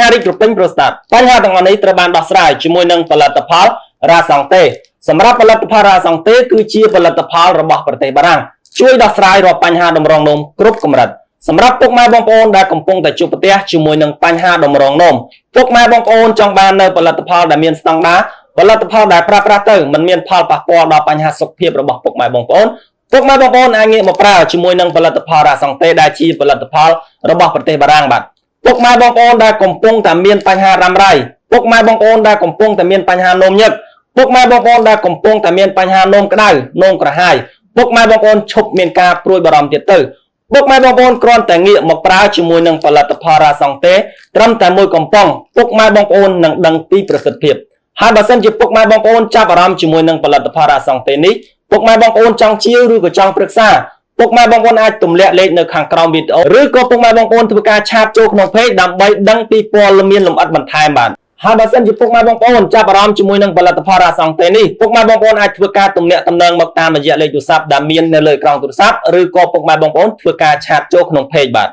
ហារីកប្រពេញប្រូស្តាតបញ្ហាទាំងអស់នេះត្រូវបានដោះស្រាយជាមួយនឹងផលិតផលរ៉ាសង់តេសម្រាប់ផលិតផលរ៉ាសង់តេគឺជាផលិតផលរបស់ប្រទេសបារាំងជួយដោះស្រាយរាល់បញ្ហាតម្រងនោមគ្រប់កម្រិតសម្រាប់ពុកម៉ែបងប្អូនដែលកំពុងតែជួបប្រទះជាមួយនឹងបញ្ហាតម្រងនោមពុកម៉ែបងប្អូនចង់បាននៅផលិតផលដែលមានស្តង់ដារផលិតផលដែលប្រើប្រាស់ទៅមិនមានផលប៉ះពាល់ដល់បញ្ហាសុខភាពរបស់ពុកម៉ែបងប្អូនពុកម៉ែបងប្អូនអាចងាកមកប្រើជាមួយនឹងផលិតផលរ៉ាសង់តេដែលជាផលិតផលរបស់ប្រទេសបារាំងបាទពុកម៉ែបងប្អូនដែលកំពុងតែមានបញ្ហារ៉ាំរ៉ៃពុកម៉ែបងប្អូនដែលកំពុងតែមានបញ្ហានោមញឹកពុកម៉ែបងប្អូនដែលកំពុងតែមានបញ្ហានោមក្តៅនោមក្រហាយពុកម៉ែបងប្អូនឈប់មានការព្រួយបារម្ភទៀតទៅពុកម៉ែបងប្អូនគ្រាន់តែងាកមកប្រើជាមួយនឹងផលិតផលរ៉ាសង់តេត្រឹមតែមួយកំប៉ុងពុកម៉ែបងប្អូននឹងដឹងពីប្រសិទ្ធភាពហើយបើសិនជាពុកម៉ែបងប្អូនចាប់អារម្មណ៍ជាមួយនឹងផលិតផលរ៉ាសង់តេនេះពុកម៉ែបងប្អូនចង់ជាឬក៏ចង់ប្រឹក្សាពុកម៉ែបងប្អូនអាចទម្លាក់លេខនៅខាងក្រោមវីដេអូឬក៏ពុកម៉ែបងប្អូនធ្វើការឆាតចូលក្នុងเพจដើម្បីដឹងពីព័ត៌មានលម្អិតបន្ថែមបាទហើយបើសិនជាពុកម៉ែបងប្អូនចាប់អារម្មណ៍ជាមួយនឹងផលិតផលរ៉ាសង់តេនេះពុកម៉ែបងប្អូនអាចធ្វើការទំនាក់ទំនងមកតាមរយៈលេខទូរស័ព្ទដែលមាននៅលើអេក្រង់ទូរស័ព្ទឬក៏ពុកម៉ែបងប្អូនធ្វើការឆាតចូលក្នុងเพจបាទ